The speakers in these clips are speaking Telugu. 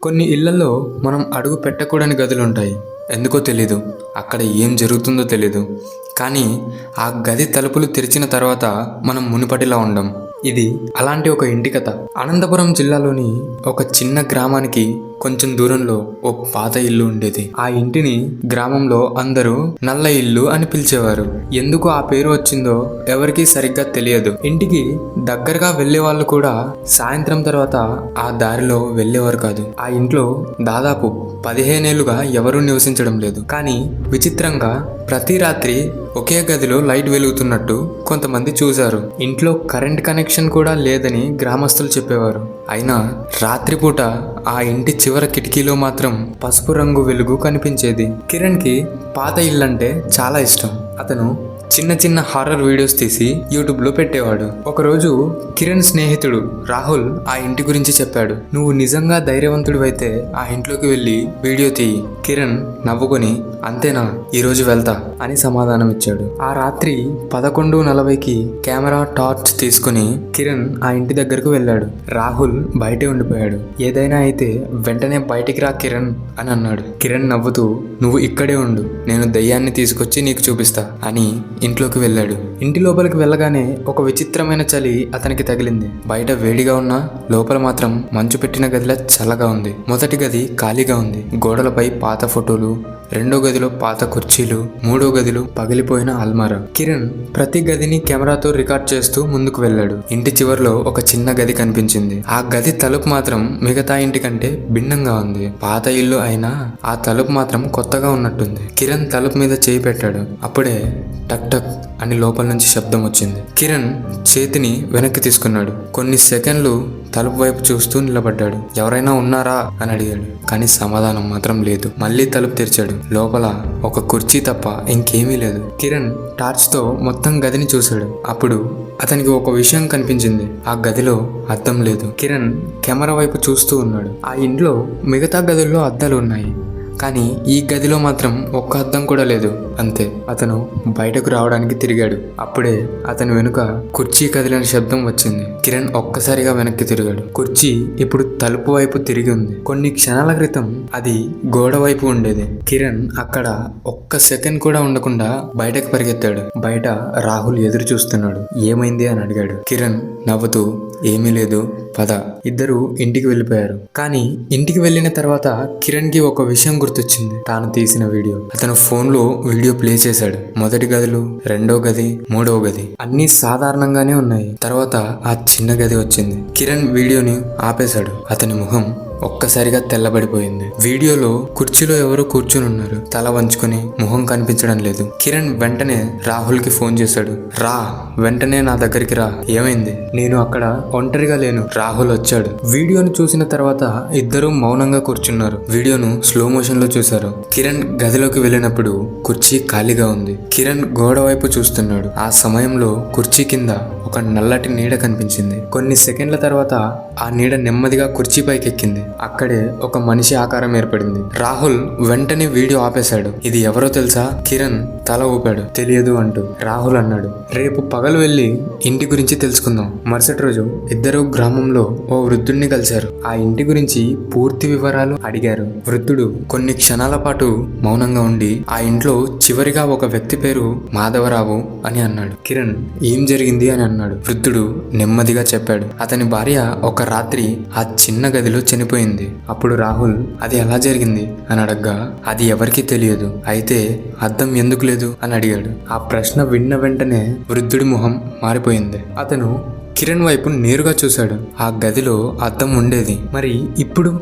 కొన్ని ఇళ్లలో మనం అడుగు పెట్టకూడని గదులుంటాయి. ఎందుకో తెలీదు, అక్కడ ఏం జరుగుతుందో తెలీదు. కానీ ఆ గది తలుపులు తెరిచిన తర్వాత మనం మునుపటిలా ఉండం. ఇది అలాంటి ఒక ఇంటి కథ. అనంతపురం జిల్లాలోని ఒక చిన్న గ్రామానికి కొంచెం దూరంలో ఓ పాత ఇల్లు ఉండేది. ఆ ఇంటిని గ్రామంలో అందరూ నల్ల ఇల్లు అని పిలిచేవారు. ఎందుకు ఆ పేరు వచ్చిందో ఎవరికీ సరిగ్గా తెలియదు. ఇంటికి దగ్గరగా వెళ్లే వాళ్ళు కూడా సాయంత్రం తర్వాత ఆ దారిలో వెళ్లేవారు కాదు. ఆ ఇంట్లో దాదాపు 15 ఏళ్లుగా ఎవరూ నివసించడం లేదు. కానీ విచిత్రంగా ప్రతి రాత్రి ఒకే గదిలో లైట్ వెలుగుతున్నట్టు కొంతమంది చూశారు. ఇంట్లో కరెంట్ కనెక్షన్ కూడా లేదని గ్రామస్తులు చెప్పేవారు. అయినా రాత్రిపూట ఆ ఇంటి చివర కిటికీలో మాత్రం పసుపు రంగు వెలుగు కనిపించేది. కిరణ్కి పాత ఇల్లంటే చాలా ఇష్టం. అతను చిన్న చిన్న హారర్ వీడియోస్ తీసి యూట్యూబ్లో పెట్టేవాడు. ఒకరోజు కిరణ్ స్నేహితుడు రాహుల్ ఆ ఇంటి గురించి చెప్పాడు. నువ్వు నిజంగా ధైర్యవంతుడివైతే ఆ ఇంట్లోకి వెళ్ళి వీడియో తీయి. కిరణ్ నవ్వుకొని అంతేనా, ఈరోజు వెళ్తా అని సమాధానం ఇచ్చాడు. ఆ రాత్రి 11:40కి కెమెరా టార్చ్ తీసుకుని కిరణ్ ఆ ఇంటి దగ్గరకు వెళ్ళాడు. రాహుల్ బయటే ఉండిపోయాడు. ఏదైనా అయితే వెంటనే బయటికి రా కిరణ్ అని అన్నాడు. కిరణ్ నవ్వుతూ నువ్వు ఇక్కడే ఉండు, నేను దయ్యాన్ని తీసుకొచ్చి నీకు చూపిస్తా అని ఇంట్లోకి వెళ్ళాడు. ఇంటి లోపలికి వెళ్ళగానే ఒక విచిత్రమైన చలి అతనికి తగిలింది. బయట వేడిగా ఉన్నా లోపల మాత్రం మంచు పెట్టిన గదిలా చల్లగా ఉంది. మొదటి గది ఖాళీగా ఉంది. గోడలపై పాత ఫోటోలు, రెండో గదిలో పాత కుర్చీలు, మూడో గదిలో పగిలిపోయిన అల్మారా. కిరణ్ ప్రతి గదిని కెమెరాతో రికార్డ్ చేస్తూ ముందుకు వెళ్ళాడు. ఇంటి చివర్లో ఒక చిన్న గది కనిపించింది. ఆ గది తలుపు మాత్రం మిగతా ఇంటి కంటే భిన్నంగా ఉంది. పాత ఇల్లు అయినా ఆ తలుపు మాత్రం కొత్తగా ఉన్నట్టుంది. కిరణ్ తలుపు మీద చేయి పెట్టాడు. అప్పుడే టక్ టక్ అని లోపల నుంచి శబ్దం వచ్చింది. కిరణ్ చేతిని వెనక్కి తీసుకున్నాడు. కొన్ని సెకండ్లు తలుపు వైపు చూస్తూ నిలబడ్డాడు. ఎవరైనా ఉన్నారా అని అడిగాడు. కానీ సమాధానం మాత్రం లేదు. మళ్ళీ తలుపు తెరిచాడు. లోపల ఒక కుర్చీ తప్ప ఇంకేమీ లేదు. కిరణ్ టార్చ్ తో మొత్తం గదిని చూశాడు. అప్పుడు అతనికి ఒక విషయం కనిపించింది. ఆ గదిలో అద్దం లేదు. కిరణ్ కెమెరా వైపు చూస్తూ ఉన్నాడు. ఆ ఇంట్లో మిగతా గదుల్లో అద్దాలు ఉన్నాయి, కానీ ఈ గదిలో మాత్రం ఒక్క అద్దం కూడా లేదు. అంతే. అతను బయటకు రావడానికి తిరిగాడు. అప్పుడే అతని వెనుక కుర్చీ కదిలిన శబ్దం వచ్చింది. కిరణ్ ఒక్కసారిగా వెనక్కి తిరిగాడు. కుర్చీ ఇప్పుడు తలుపు వైపు తిరిగి ఉంది. కొన్ని క్షణాల క్రితం అది గోడ వైపు ఉండేది. కిరణ్ అక్కడ ఒక్క సెకండ్ కూడా ఉండకుండా బయటకు పరిగెత్తాడు. బయట రాహుల్ ఎదురు చూస్తున్నాడు. ఏమైంది అని అడిగాడు. కిరణ్ నవ్వుతూ ఏమీ లేదు, పద. ఇద్దరు ఇంటికి వెళ్ళిపోయారు. కానీ ఇంటికి వెళ్ళిన తర్వాత కిరణ్ కి ఒక విషయం గుర్తొచ్చింది. తాను తీసిన వీడియో. అతను ఫోన్ లో వీడియో ప్లే చేశాడు. మొదటి గదిలో, రెండో గది, మూడవ గది అన్ని సాధారణంగానే ఉన్నాయి. తర్వాత ఆ చిన్న గది వచ్చింది. కిరణ్ వీడియోని ఆపేశాడు. అతని ముఖం ఒక్కసారిగా తెల్లబడిపోయింది. వీడియోలో కుర్చీలో ఎవరో కూర్చుని ఉన్నారు. తల వంచుకొని మొహం కనిపించడం లేదు. కిరణ్ వెంటనే రాహుల్ కి ఫోన్ చేశాడు. రా, వెంటనే నా దగ్గరికి రా. ఏమైంది? నేను అక్కడ ఒంటరిగా లేను. రాహుల్ వచ్చాడు. వీడియోను చూసిన తర్వాత ఇద్దరూ మౌనంగా కూర్చున్నారు. వీడియోను స్లో మోషన్ లో చూశారు. కిరణ్ గదిలోకి వెళ్ళినప్పుడు కుర్చీ ఖాళీగా ఉంది. కిరణ్ గోడ వైపు చూస్తున్నాడు. ఆ సమయంలో కుర్చీ కింద ఒక నల్లటి నీడ కనిపించింది. కొన్ని సెకండ్ల తర్వాత ఆ నీడ నెమ్మదిగా కుర్చీ పైకి ఎక్కింది. అక్కడే ఒక మనిషి ఆకారం ఏర్పడింది. రాహుల్ వెంటనే వీడియో ఆపేశాడు. ఇది ఎవరో తెలుసా? కిరణ్ తల ఊపాడు. తెలియదు అంటూ. రాహుల్ అన్నాడు, రేపు పగలు వెళ్ళి ఇంటి గురించి తెలుసుకుందాం. మరుసటి రోజు ఇద్దరు గ్రామంలో ఓ వృద్ధుడిని కలిశారు. ఆ ఇంటి గురించి పూర్తి వివరాలు అడిగారు. వృద్ధుడు కొన్ని క్షణాల పాటు మౌనంగా ఉండి ఆ ఇంట్లో చివరిగా ఒక వ్యక్తి పేరు మాధవరావు అని అన్నాడు. కిరణ్ ఏం జరిగింది అని అన్నాడు. వృద్ధుడు నెమ్మదిగా చెప్పాడు. అతని భార్య ఒక రాత్రి ఆ చిన్న గదిలో చనిపోయింది. అప్పుడు రాహుల్ అది ఎలా జరిగింది అని అడగ్గా అది ఎవరికీ తెలియదు. అయితే అద్దం ఎందుకు లేదు అని అడిగాడు. ఆ ప్రశ్న విన్న వెంటనే వృద్ధుడి మొహం మారిపోయింది. అతను కిరణ్ వైపు నేరుగా చూశాడు. ఆ గదిలో అద్దం ఉండేది. మరి ఇప్పుడు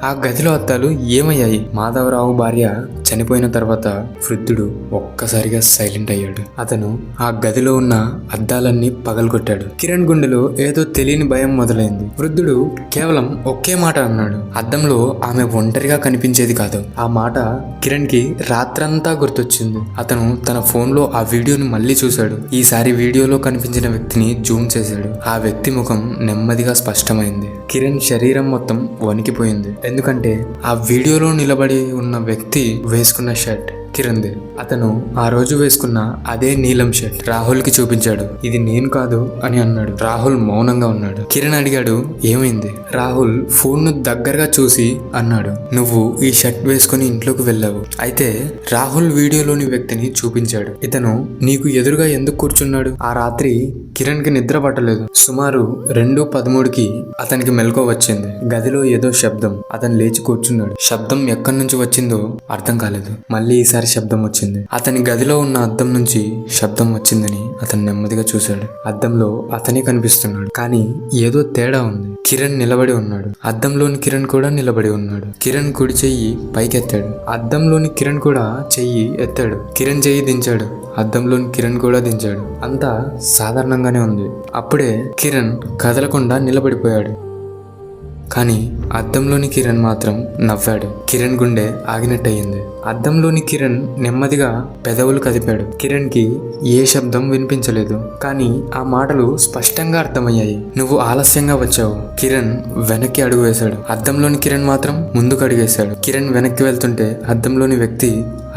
ఆ గదిలో అద్దాలు ఏమయ్యాయి? మాధవరావు భార్య చనిపోయిన తర్వాత వృద్ధుడు ఒక్కసారిగా సైలెంట్ అయ్యాడు. అతను ఆ గదిలో ఉన్న అద్దాలన్నీ పగలగొట్టాడు. కిరణ్ గుండెలో ఏదో తెలియని భయం మొదలైంది. వృద్ధుడు కేవలం ఒకే మాట అన్నాడు. అద్దంలో ఆమె ఒంటరిగా కనిపించేది కాదు. ఆ మాట కిరణ్ కి రాత్రంతా గుర్తొచ్చింది. అతను తన ఫోన్ లో ఆ వీడియోని మళ్ళీ చూశాడు. ఈసారి వీడియోలో కనిపించిన వ్యక్తిని జూమ్ చేశాడు. ఆ వ్యక్తి ముఖం నెమ్మదిగా స్పష్టమైంది. కిరణ్ శరీరం మొత్తం వణికిపోయింది. ఎందుకంటే ఆ వీడియోలో నిలబడి ఉన్న వ్యక్తి వేసుకున్న షర్ట్ కిరణ్దే. అతను ఆ రోజు వేసుకున్న అదే నీలం షర్ట్ రాహుల్కి చూపించాడు. ఇది నేను కాదు అని అన్నాడు. రాహుల్ మౌనంగా ఉన్నాడు. కిరణ్ అడిగాడు, ఏమైంది? రాహుల్ ఫోన్ ను దగ్గరగా చూసి అన్నాడు, నువ్వు ఈ షర్ట్ వేసుకుని ఇంట్లోకి వెళ్ళావు. అయితే రాహుల్ వీడియోలోని వ్యక్తిని చూపించాడు. ఇతను నీకు ఎదురుగా ఎందుకు కూర్చున్నాడు? ఆ రాత్రి కిరణ్ కి నిద్ర పట్టలేదు. సుమారు 2:13కి అతనికి మెలకువ వచ్చింది. గదిలో ఏదో శబ్దం. అతను లేచి కూర్చున్నాడు. శబ్దం ఎక్కడి నుంచి వచ్చిందో అర్థం కాలేదు. మళ్ళీ ఈసారి శబ్దం వచ్చింది. అతని గదిలో ఉన్న అద్దం నుంచి శబ్దం వచ్చిందని అతను నెమ్మదిగా చూశాడు. అద్దంలో అతనే కనిపిస్తున్నాడు. కానీ ఏదో తేడా ఉంది. కిరణ్ నిలబడి ఉన్నాడు. అద్దంలోని కిరణ్ కూడా నిలబడి ఉన్నాడు. కిరణ్ కుడి చెయ్యి పైకెత్తాడు. అద్దంలోని కిరణ్ కూడా చెయ్యి ఎత్తాడు. కిరణ్ చెయ్యి దించాడు. అద్దంలోని కిరణ్ కూడా దించాడు. అంతా సాధారణంగానే ఉంది. అప్పుడే కిరణ్ కదలకుండా నిలబడిపోయాడు. కానీ అద్దంలోని కిరణ్ మాత్రం నవ్వాడు. కిరణ్ గుండె ఆగినట్టయింది. అద్దంలోని కిరణ్ నెమ్మదిగా పెదవులు కదిపాడు. కిరణ్ కి ఏ శబ్దం వినిపించలేదు. కానీ ఆ మాటలు స్పష్టంగా అర్థమయ్యాయి. నువ్వు ఆలస్యంగా వచ్చావు. కిరణ్ వెనక్కి అడుగు వేశాడు. అద్దంలోని కిరణ్ మాత్రం ముందుకు అడుగేశాడు. కిరణ్ వెనక్కి వెళ్తుంటే అద్దంలోని వ్యక్తి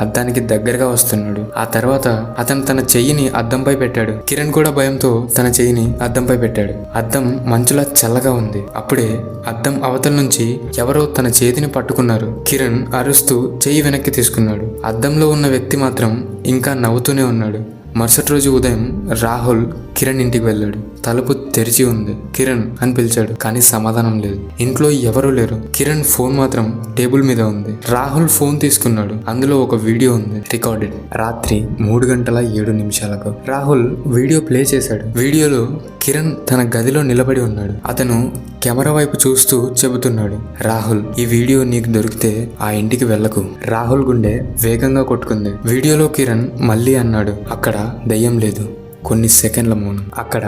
అద్దానికి దగ్గరగా వస్తున్నాడు. ఆ తర్వాత అతను తన చెయ్యిని అద్దంపై పెట్టాడు. కిరణ్ కూడా భయంతో తన చెయ్యిని అద్దంపై పెట్టాడు. అద్దం మంచులా చల్లగా ఉంది. అప్పుడే అద్దం అవతల నుంచి ఎవరో తన చేతిని పట్టుకున్నారు. కిరణ్ అరుస్తూ చెయ్యి వెనక్కి తీసుకున్నాడు. అద్దంలో ఉన్న వ్యక్తి మాత్రం ఇంకా నవ్వుతూనే ఉన్నాడు. మరుసటి రోజు ఉదయం రాహుల్ కిరణ్ ఇంటికి వెళ్ళాడు. తలుపు తెరిచి ఉంది. కిరణ్ అని పిలిచాడు. కానీ సమాధానం లేదు. ఇంట్లో ఎవరూ లేరు. కిరణ్ ఫోన్ మాత్రం టేబుల్ మీద ఉంది. రాహుల్ ఫోన్ తీసుకున్నాడు. అందులో ఒక వీడియో ఉంది, రికార్డెడ్. రాత్రి 3:07 రాహుల్ వీడియో ప్లే చేశాడు. వీడియోలో కిరణ్ తన గదిలో నిలబడి ఉన్నాడు. అతను కెమెరా వైపు చూస్తూ చెబుతున్నాడు, రాహుల్, ఈ వీడియో నీకు దొరికితే ఆ ఇంటికి వెళ్ళకు. రాహుల్ గుండె వేగంగా కొట్టుకుంది. వీడియోలో కిరణ్ మళ్ళీ అన్నాడు, అక్కడ దయ్యం లేదు. కొన్ని సెకండ్ల మౌనం. అక్కడ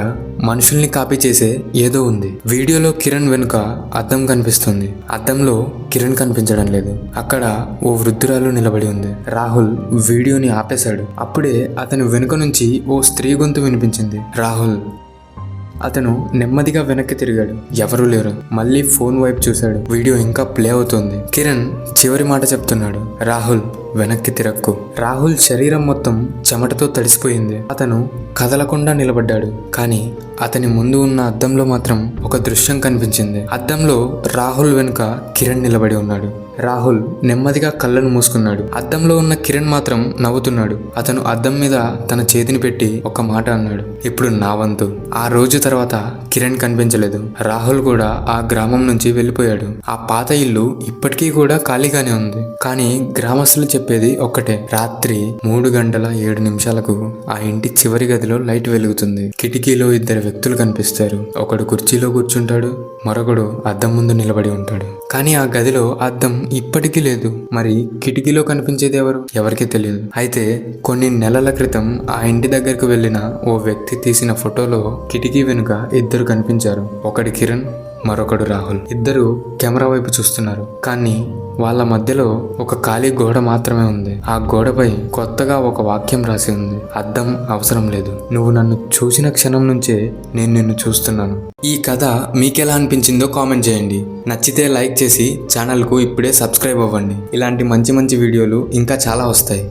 మనుషుల్ని కాపీ చేసే ఏదో ఉంది. వీడియోలో కిరణ్ వెనుక అద్దం కనిపిస్తుంది. అద్దంలో కిరణ్ కనిపించడం లేదు. అక్కడ ఓ వృద్ధురాలు నిలబడి ఉంది. రాహుల్ వీడియోని ఆపేశాడు. అప్పుడే అతని వెనుక నుంచి ఓ స్త్రీ గొంతు వినిపించింది, రాహుల్. అతను నెమ్మదిగా వెనక్కి తిరిగాడు. ఎవరూ లేరు. మళ్ళీ ఫోన్ వైపు చూశాడు. వీడియో ఇంకా ప్లే అవుతోంది. కిరణ్ చివరి మాట చెప్తున్నాడు, రాహుల్, వెనక్కి తిరక్కు. రాహుల్ శరీరం మొత్తం చెమటతో తడిసిపోయింది. అతను కదలకుండా నిలబడ్డాడు. కానీ అతని ముందు ఉన్న అద్దంలో మాత్రం ఒక దృశ్యం కనిపించింది. అద్దంలో రాహుల్ వెనుక కిరణ్ నిలబడి ఉన్నాడు. రాహుల్ నెమ్మదిగా కళ్ళను మూసుకున్నాడు. అద్దంలో ఉన్న కిరణ్ మాత్రం నవ్వుతున్నాడు. అతను అద్దం మీద తన చేతిని పెట్టి ఒక మాట అన్నాడు, ఇప్పుడు నా వంతు. ఆ రోజు తర్వాత కిరణ్ కనిపించలేదు. రాహుల్ కూడా ఆ గ్రామం నుంచి వెళ్ళిపోయాడు. ఆ పాత ఇల్లు ఇప్పటికీ కూడా ఖాళీగానే ఉంది. కానీ గ్రామస్తులు చెప్పేది ఒక్కటే, రాత్రి 3:07 ఆ ఇంటి చివరి గదిలో లైట్ వెలుగుతుంది. కిటికీలో 2 వ్యక్తులు కనిపిస్తారు. ఒకడు కుర్చీలో కూర్చుంటాడు, మరొకడు అద్దం ముందు నిలబడి ఉంటాడు. కానీ ఆ గదిలో అద్దం ఇప్పటికీ లేదు. మరి కిటికీలో కనిపించేది ఎవరు? ఎవరికీ తెలియదు. అయితే కొన్ని నెలల క్రితం ఆ ఇంటి దగ్గరకు వెళ్ళిన ఓ వ్యక్తి తీసిన ఫోటోలో కిటికీ వెనుక 2 కనిపించారు. ఒకటి కిరణ్, మరొకడు రాహుల్. 2 కెమెరా వైపు చూస్తున్నారు. కానీ వాళ్ళ మధ్యలో ఒక ఖాళీ గోడ మాత్రమే ఉంది. ఆ గోడపై కొత్తగా ఒక వాక్యం రాసి ఉంది, అద్దం అవసరం లేదు. నువ్వు నన్ను చూసిన క్షణం నుంచే నేను నిన్ను చూస్తున్నాను. ఈ కథ మీకెలా అనిపించిందో కామెంట్ చేయండి. నచ్చితే లైక్ చేసి ఛానల్కు ఇప్పుడే సబ్స్క్రైబ్ అవ్వండి. ఇలాంటి మంచి మంచి వీడియోలు ఇంకా చాలా వస్తాయి.